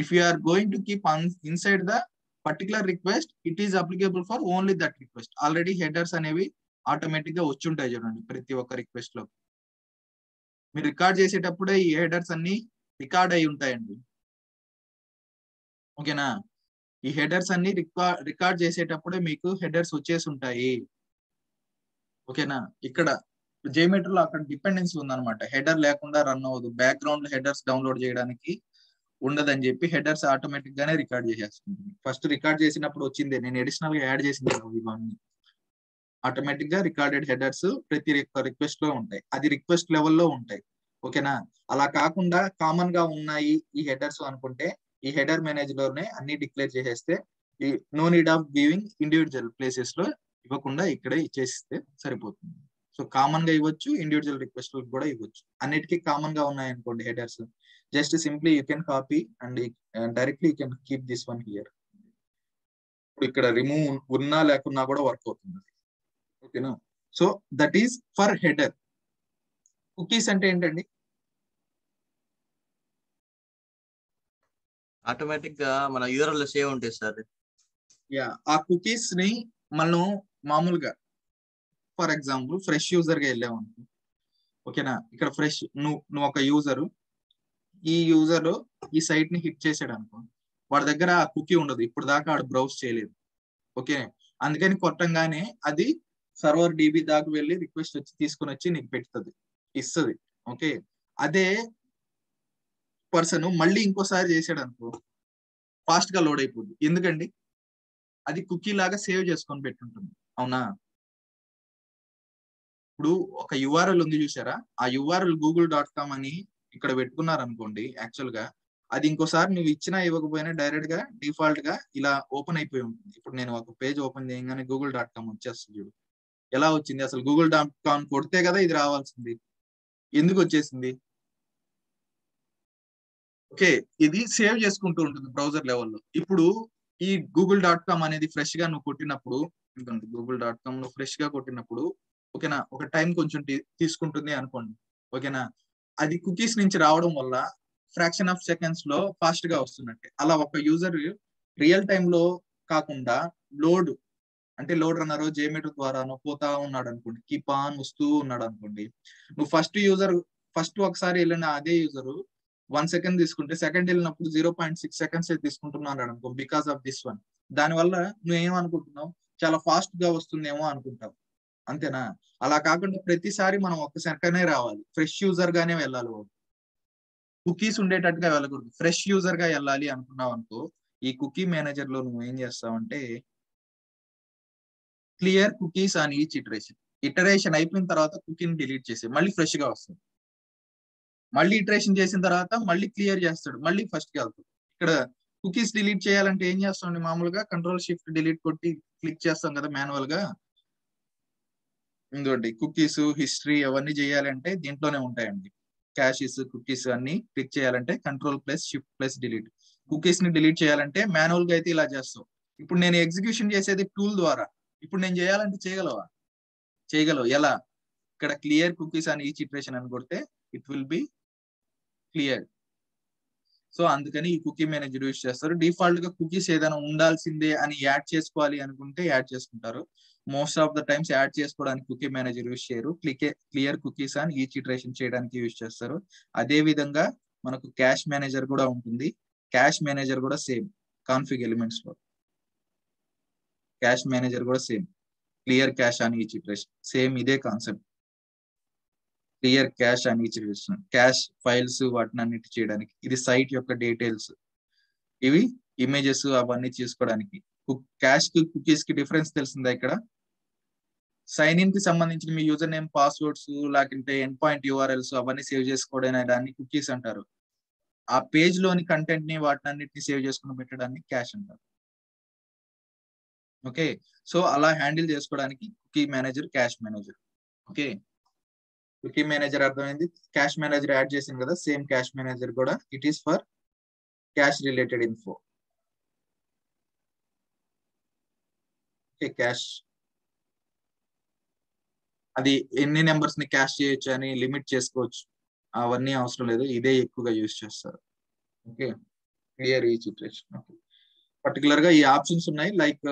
Speaker 1: If you are going to keep inside the particular request, it is applicable for only that request. Already headers అనేవి automatic గా వచ్చి ఉంటాయి చూడండి ప్రతి ఒక్క రిక్వెస్ట్ లో. మీరు రికార్డ్ చేసేటప్పుడే ఈ హెడర్స్ అన్ని రికార్డ్ అయి ఉంటాయండి. ఓకేనా? ఈ హెడర్స్ అన్ని రికార్డ్ చేసేటప్పుడే మీకు హెడర్స్ వచ్చేసి ఉంటాయి. ఓకేనా? ఇక్కడ జేమెట్రీలో అక్కడ డిపెండెన్సీ ఉందన్నమాట. హెడర్ లేకుండా రన్ అవ్వదు. బ్యాక్గ్రౌండ్ హెడర్స్ డౌన్లోడ్ చేయడానికి ఉండదని చెప్పి హెడర్స్ ఆటోమేటిక్ గానే రికార్డ్ చేసేస్తుంది. ఫస్ట్ రికార్డ్ చేసినప్పుడు వచ్చిందే, నేను అడిషనల్ గా యాడ్ చేసింది ఇవన్నీ. ఆటోమేటిక్ గా రికార్డెడ్ హెడర్స్ ప్రతి రిక్వెస్ట్ లో ఉంటాయి. అది రిక్వెస్ట్ లెవెల్లో ఉంటాయి. ఓకేనా? అలా కాకుండా కామన్ గా ఉన్నాయి ఈ హెడర్స్ అనుకుంటే ఈ హెడర్ మేనేజర్ లోనే అన్ని డిక్లేర్ చేసేస్తే ఈ no need of giving individual places లో ఇవ్వకుండా ఇక్కడే ఇచ్చేస్తే సరిపోతుంది. సో కామన్ గా ఇవ్వచ్చు, ఇండివిజువల్ రిక్వెస్ట్ కూడా ఇవ్వచ్చు. అన్నిటికీ కామన్ గా ఉన్నాయి అనుకోండి headers, just simply you can copy and directly you can keep this one here. ఇప్పుడు ఇక్కడ రిమూవ్ ఉన్నా లేకున్నా కూడా వర్క్ అవుతుంది. ఓకేనా? So that is for header. Cookies అంటే ఏంటండి?
Speaker 4: ఆటోమేటిక్ గా మన యూఆర్ఎల్ సేవ్ ఉంటాయి సార్.
Speaker 1: యా, ఆ కుకీస్ ని మనం మామూలుగా ఫర్ ఎగ్జాంపుల్ ఫ్రెష్ యూజర్ గా వెళ్ళాము అనుకో. ఓకేనా? ఇక్కడ ఫ్రెష్ నువ్వు ఒక యూజరు, ఈ యూజర్ ఈ సైట్ ని హిట్ చేసాడు అనుకో, వాడి దగ్గర ఆ కుకీ ఉండదు, ఇప్పుడు దాకా ఆడు బ్రౌజ్ చేయలేదు. ఓకే, అందుకని కొట్టంగానే అది సర్వర్ డిబి దాకా వెళ్ళి రిక్వెస్ట్ వచ్చి తీసుకుని వచ్చి నీకు పెడుతుంది, ఇస్తుంది. ఓకే, అదే పర్సన్ మళ్ళీ ఇంకోసారి చేసాడు అనుకో ఫాస్ట్ గా లోడ్ అయిపోద్ది. ఎందుకండి? అది కుకీ లాగా సేవ్ చేసుకొని పెట్టుంటుంది. అవునా? ఇప్పుడు ఒక యుఆర్ఎల్ ఉంది చూసారా, ఆ యుఆర్ఎల్ google.com అని ఇక్కడ పెట్టుకున్నారు అనుకోండి. యాక్చువల్ గా అది ఇంకోసారి నువ్వు ఇచ్చినా ఇవ్వకపోయినా డైరెక్ట్ గా డిఫాల్ట్ గా ఇలా ఓపెన్ అయిపోయి ఉంటుంది. ఇప్పుడు నేను ఒక పేజ్ ఓపెన్ చేయగానే google.com వచ్చేస్తుంది. చూడు ఎలా వచ్చింది. అసలు google.com కొడితే కదా ఇది రావాల్సింది. ఎందుకు వచ్చేసింది? ఓకే, ఇది సేవ్ చేసుకుంటూ ఉంటుంది బ్రౌజర్ లెవెల్లో. ఇప్పుడు ఈ google.com అనేది ఫ్రెష్ గా నువ్వు కొట్టినప్పుడు, google.com నువ్వు ఫ్రెష్ గా కొట్టినప్పుడు, ఓకేనా, ఒక టైం కొంచెం తీసుకుంటుంది అనుకోండి. ఓకేనా? అది కుకీస్ నుంచి రావడం వల్ల ఫ్రాక్షన్ ఆఫ్ సెకండ్స్ లో ఫాస్ట్ గా వస్తున్నట్టే. అలా ఒక యూజర్ రియల్ టైమ్ లో కాకుండా లోడ్ అంటే లోడ్ రన్నర్ జేమేటర్ ద్వారానో పోతా ఉన్నాడు అనుకోండి, కీప్ ఆన్ వస్తూ ఉన్నాడు అనుకోండి. నువ్వు ఫస్ట్ ఒకసారి వెళ్ళిన అదే యూజర్ 1 సెకండ్ తీసుకుంటే సెకండ్ వెళ్ళినప్పుడు 0.6 సెకండ్స్ తీసుకుంటున్నాడు అనుకో, బికాస్ ఆఫ్ దిస్ వన్. దానివల్ల నువ్వేమనుకుంటున్నావు, చాలా ఫాస్ట్ గా వస్తుందేమో అనుకుంటావు. అంతేనా? అలా కాకుండా ప్రతిసారి మనం 1 సెకండే రావాలి, ఫ్రెష్ యూజర్ గానే వెళ్ళాలి. కుకీస్ ఉండేటట్టుగా వెళ్ళకూడదు, ఫ్రెష్ యూజర్ గా వెళ్ళాలి అనుకున్నావు అనుకో, ఈ కుకీ మేనేజర్ లో నువ్వు ఏం చేస్తావంటే clear cookies on each iteration అయిపోయిన తర్వాత కుకీని డిలీట్ చేసి మళ్ళీ ఫ్రెష్ గా వస్తుంది. మళ్ళీ ఇటరేషన్ చేసిన తర్వాత మళ్ళీ క్లియర్ చేస్తాడు, మళ్ళీ ఫస్ట్ కి వెళ్తాడు. ఇక్కడ కుకీస్ డిలీట్ చేయాలంటే ఏం చేస్తామండి, మామూలుగా Ctrl+Shift+Delete కొట్టి క్లిక్ చేస్తాం కదా మాన్యువల్ గా. ఇంకోటి కుకీస్ హిస్టరీ అవన్నీ చేయాలంటే దీంట్లోనే ఉంటాయండి. క్యాషెస్ కుకీస్ అన్ని క్లిక్ చేయాలంటే Ctrl+Shift+Delete. కుకీస్ ని డిలీట్ చేయాలంటే మాన్యువల్ గా అయితే ఇలా చేస్తావు. ఇప్పుడు నేను ఎగ్జిక్యూషన్ చేసేది టూల్ ద్వారా. ఇప్పుడు నేను చేయాలంటే చేయగలవు. ఎలా? ఇక్కడ క్లియర్ కుకీస్ అని ఈచ్ ఇటరేషన్ అని కొడితే it will be clear. So అందుకని ఈ కుకీ మేనేజర్ యూజ్ చేస్తారు. డిఫాల్ట్ గా కుకీస్ ఏదైనా ఉండాల్సిందే అని యాడ్ చేసుకోవాలి అనుకుంటే యాడ్ చేసుకుంటారు. Most of the times add చేసుకోవడానికి కుకీ మేనేజర్ యూజ్ చేయరు. క్లియర్ కుకీస్ అని ఈచ్ ఇటరేషన్ చేయడానికి యూజ్ చేస్తారు. అదే విధంగా మనకు క్యాష్ మేనేజర్ కూడా ఉంటుంది. క్యాష్ మేనేజర్ కూడా సేమ్ కాన్ఫిగ్ ఎలిమెంట్స్ లో. క్యాష్ మేనేజర్ కూడా సేమ్ క్లియర్ క్యాష్ అని ఈచ్ ఇటరేషన్, సేమ్ ఇదే కాన్సెప్ట్. క్లియర్ క్యాష్ అని ఈచ్ ఇటరేషన్, క్యాష్ ఫైల్స్ వాటిని అన్నిటి చేయడానికి. ఇది సైట్ యొక్క డీటెయిల్స్, ఇవి ఇమేజెస్ అవన్నీ చేసుకోవడానికి. క్యాష్ కి కుకీస్ కి డిఫరెన్స్ తెలిసిందా? ఇక్కడ సైన్ ఇన్ కి సంబంధించిన మీ యూజర్ నేమ్ పాస్వర్డ్స్ లేకుంటే ఎండ్ పాయింట్ యూఆర్ఎల్స్ అవన్నీ సేవ్ చేసుకోవడానికి కుకీస్ అంటారు. ఆ పేజ్ లోని కంటెంట్ ని వాటిని అన్నిటిని సేవ్ చేసుకుని పెట్టడానికి క్యాష్ అంటారు. ఓకే, సో అలా హ్యాండిల్ చేసుకోవడానికి cookie manager, cache manager. Okay, cookie manager అర్థమైంది. క్యాష్ మేనేజర్ యాడ్ చేసింది కదా, సేమ్ క్యాష్ మేనేజర్ కూడా it is for cache related info. Okay, cache అది ఎన్ని నెంబర్స్ ని క్యాష్ చేయొచ్చు అని లిమిట్ చేసుకోవచ్చు. అవన్నీ అవసరం లేదు, ఇదే ఎక్కువగా యూజ్ చేస్తారు. Okay, clear each iteration. Okay, particular గా ఈ ఆప్షన్స్ ఉన్నాయి, లైక్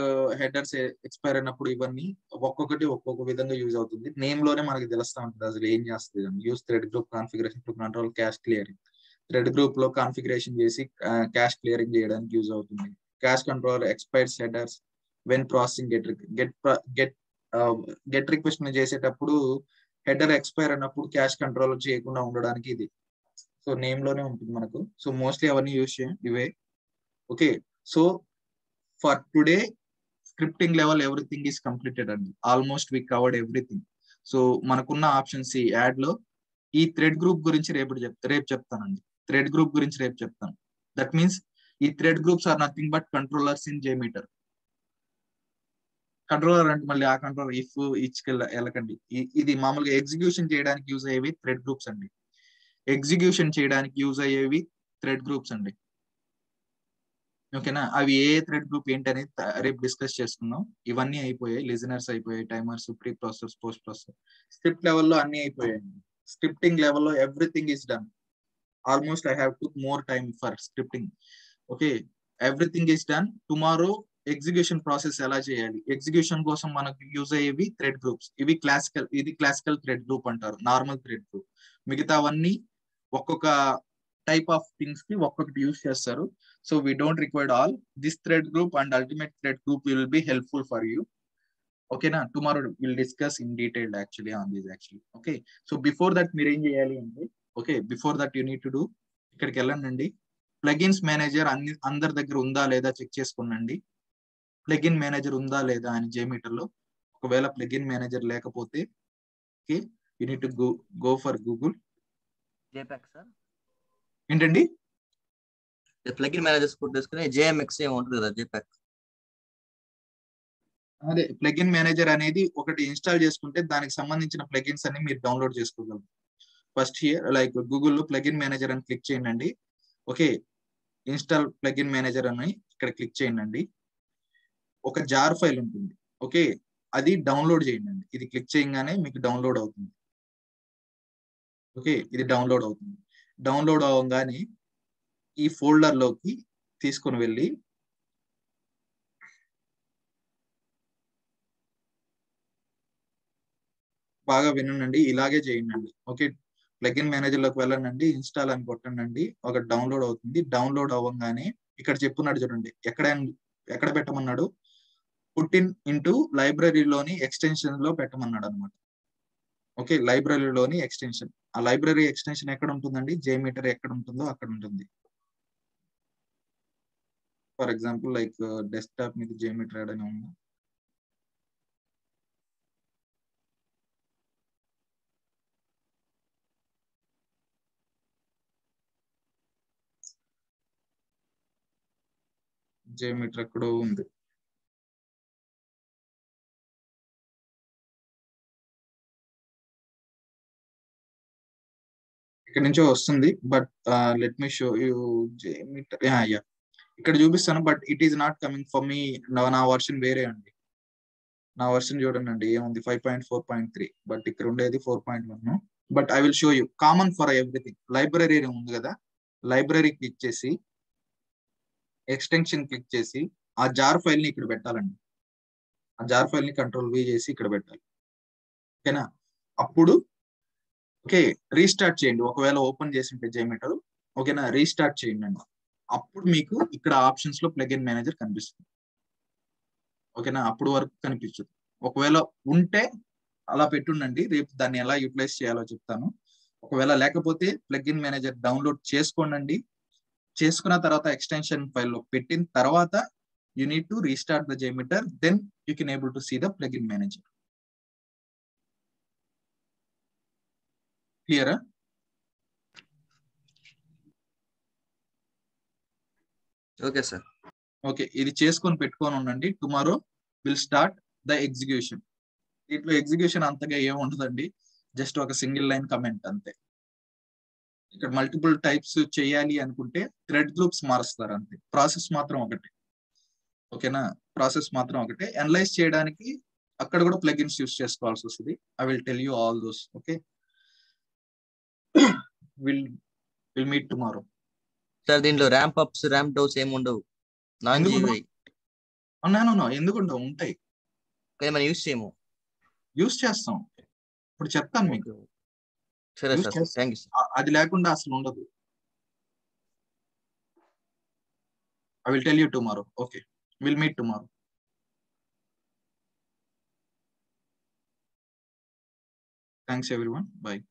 Speaker 1: హెడర్స్ ఎక్స్పైర్ అయినప్పుడు ఇవన్నీ ఒక్కొక్కటి ఒక్కొక్క విధంగా యూజ్ అవుతుంది. నేమ్ లోనే మనకి తెలుస్తా ఉంటుంది అసలు ఏం చేస్తుంది. Use thread group configuration to control cash clearing. Thread group లో కాన్ఫిగరేషన్ చేసి క్యాష్ క్లియరింగ్ చేయడానికి యూజ్ అవుతుంది. Cash control expires headers when processing get request చేసేటప్పుడు హెడర్ ఎక్స్పైర్ అయినప్పుడు క్యాష్ కంట్రోల్ చేయకుండా ఉండడానికి ఇది. సో నేమ్ లోనే ఉంటుంది మనకు. సో మోస్ట్లీ అవన్నీ యూజ్ చేయండి ఇవే. Okay, so for today scripting level everything is completed అండి. Almost we covered everything. So మనకున్న ఆప్షన్స్ ఈ యాడ్ లో ఈ థ్రెడ్ గ్రూప్ గురించి రేపు చెప్తానండి. థ్రెడ్ గ్రూప్ గురించి రేపు చెప్తాను. దట్ మీన్స్ ఈ thread groups are nothing but controllers in JMeter. Controller అంటే మళ్ళీ ఆ కంట్రోలర్ ఇఫ్ ఇచ్కి వెళ్ళకండి. ఇది మామూలుగా ఎగ్జిక్యూషన్ చేయడానికి యూజ్ అయ్యేవి థ్రెడ్ గ్రూప్స్ అండి. ఎగ్జిక్యూషన్ చేయడానికి యూజ్ అయ్యేవి థ్రెడ్ గ్రూప్స్ అండి. ఓకేనా, అవి ఏ థ్రెడ్ గ్రూప్ ఏంటనేది రేపు డిస్కస్ చేసుకుందాం. ఇవన్నీ అయిపోయాయి, లిజనర్స్ అయిపోయాయి, timers, pre process, post process, script లెవెల్లో అన్ని అయిపోయాయి. స్క్రిప్టింగ్ లెవెల్లో everything is done. Almost I have took more time for scripting. Okay, everything is done. Tomorrow execution process ఎలా చేయాలి, ఎగ్జిక్యూషన్ కోసం మనకు యూజ్ అయ్యేవి థ్రెడ్ గ్రూప్స్. ఇది క్లాసికల్ థ్రెడ్ గ్రూప్ అంటారు, నార్మల్ థ్రెడ్ గ్రూప్. మిగతావన్నీ ఒక్కొక్క టైప్ ఆఫ్ థింగ్స్ కి ఒక్కొక్కటి యూజ్ చేస్తారు. So we don't required all. This thread group and ultimate thread group will be helpful for you. ఓకేనా, tomorrow will discuss in detail actually on this actually. Okay, so before that మీరు ఏం చేయాలి అంటే, okay, before that you need to do, ఇక్కడికి వెళ్ళండి. Plugins manager అందరి దగ్గర ఉందా లేదా చెక్ చేసుకోండి. ప్లగిన్ మేనేజర్ ఉందా లేదా అని JMeter లో. ఒకవేళ ప్లగిన్ మేనేజర్ లేకపోతే okay, you need to go for Google. ఏంటండి
Speaker 4: ప్లగిన్ మేనేజర్స్ కూడా తీసుకుని JMX ఉంటుంది కదా, JPEG.
Speaker 1: అదే ప్లగిన్ మేనేజర్ అనేది ఒకటి ఇన్స్టాల్ చేసుకుంటే దానికి సంబంధించిన ప్లగిన్స్ అన్ని మీరు డౌన్లోడ్ చేసుకోగలరు. ఫస్ట్ హియర్ లైక్ గూగుల్లో ప్లగిన్ మేనేజర్ అని క్లిక్ చేయండి. ఓకే, ఇన్స్టాల్ ప్లగిన్ మేనేజర్ అని ఇక్కడ క్లిక్ చేయండి. ఒక జార్ ఫైల్ ఉంటుంది. ఓకే, అది డౌన్లోడ్ చేయండి. ఇది క్లిక్ చేయగానే మీకు డౌన్లోడ్ అవుతుంది. ఓకే, ఇది డౌన్లోడ్ అవుతుంది. డౌన్లోడ్ అవ్వగానే ఈ ఫోల్డర్ లోకి తీసుకొని వెళ్ళి బాగా వినండి, ఇలాగే చేయండి. ఓకే, ప్లగిన్ మేనేజర్ లోకి వెళ్ళండి, ఇన్స్టాల్ అని కొట్టండి. ఒక డౌన్లోడ్ అవుతుంది. డౌన్లోడ్ అవ్వగానే ఇక్కడ చెప్పున్నాడు చూడండి, ఎక్కడ పెట్టమన్నాడు, పుట్టిన్ ఇంటూ లైబ్రరీలోని ఎక్స్టెన్షన్ లో పెట్టమన్నాడు అనమాట. ఓకే, లైబ్రరీలోని ఎక్స్టెన్షన్. ఆ లైబ్రరీ ఎక్స్టెన్షన్ ఎక్కడ ఉంటుందండి, JMeter ఎక్కడ ఉంటుందో అక్కడ ఉంటుంది. ఫర్ ఎగ్జాంపుల్ లైక్ డెస్క్టాప్ మీద JMeter అని ఉంది. JMeter ఎక్కడో ఉంది. ఇక్కడ నుంచో వస్తుంది, but let me show you JMeter. Yeah, ఇక్కడ చూపిస్తాను, but it is not coming for me. నా వర్షన్ వేరే అండి. నా వర్షన్ చూడండి ఏముంది, 5.4.3, బట్ ఇక్కడ ఉండేది 4.1. But I will show you common for everything. Library ఉంది కదా, లైబ్రరీ క్లిక్ చేసి ఎక్స్టెన్షన్ క్లిక్ చేసి ఆ జార్ ఫైల్ ని ఇక్కడ పెట్టాలండి. ఆ జార్ ఫైల్ ని Ctrl+V చేసి ఇక్కడ పెట్టాలి. ఓకేనా, అప్పుడు ఓకే రీస్టార్ట్ చేయండి. ఒకవేళ ఓపెన్ చేసి ఉంటే JMeter, ఓకేనా, రీస్టార్ట్ చేయండి. అప్పుడు మీకు ఇక్కడ ఆప్షన్స్ లో ప్లగిన్ మేనేజర్ కనిపిస్తుంది. ఓకేనా, అప్పుడు వరకు కనిపించదు. ఒకవేళ ఉంటే అలా పెట్టుండండి, రేపు దాన్ని ఎలా యూటిలైజ్ చేయాలో చెప్తాను. ఒకవేళ లేకపోతే ప్లగిన్ మేనేజర్ డౌన్లోడ్ చేసుకోండి. చేసుకున్న తర్వాత ఎక్స్టెన్షన్ ఫైల్ లో పెట్టిన తర్వాత you need to restart the JMeter, then you can able to see the plugin manager. క్లియరా?
Speaker 4: Okay sir.
Speaker 1: ఓకే, ఇది చేసుకొని పెట్టుకొని ఉండండి. Tomorrow will start the execution. దీంట్లో ఎగ్జిక్యూషన్ అంతగా ఏం ఉండదండి, జస్ట్ ఒక సింగిల్ లైన్ కమెంట్ అంతే. ఇక్కడ మల్టిపుల్ టైప్స్ చేయాలి అనుకుంటే థ్రెడ్ గ్రూప్స్ మారుస్తారు అంతే. ప్రాసెస్ మాత్రం ఒకటే. ఓకేనా, ప్రాసెస్ మాత్రం ఒకటే. అనలైజ్ చేయడానికి అక్కడ కూడా ప్లగిన్స్ యూస్ చేసుకోవాల్సి వస్తుంది. I will tell you all those. Okay, will meet tomorrow.
Speaker 4: Sir దీంట్లో ర్యాంప్ అప్స్ ర్యాంప్ డౌన్స్ ఏమి ఉండవు, నాన్
Speaker 1: ఎందుకు
Speaker 4: జీవై
Speaker 1: ఎందుకు ఉంటాయి,
Speaker 4: కానీ మనం యూస్ చేయము.
Speaker 1: యూస్ చేస్తాం, ఇప్పుడు చెప్తాను మీకు.
Speaker 4: సరే సార్, థ్యాంక్ యూ సార్.
Speaker 1: అది లేకుండా అసలు ఉండదు. I will tell you tomorrow. Okay, we'll meet tomorrow. Thanks everyone. Bye.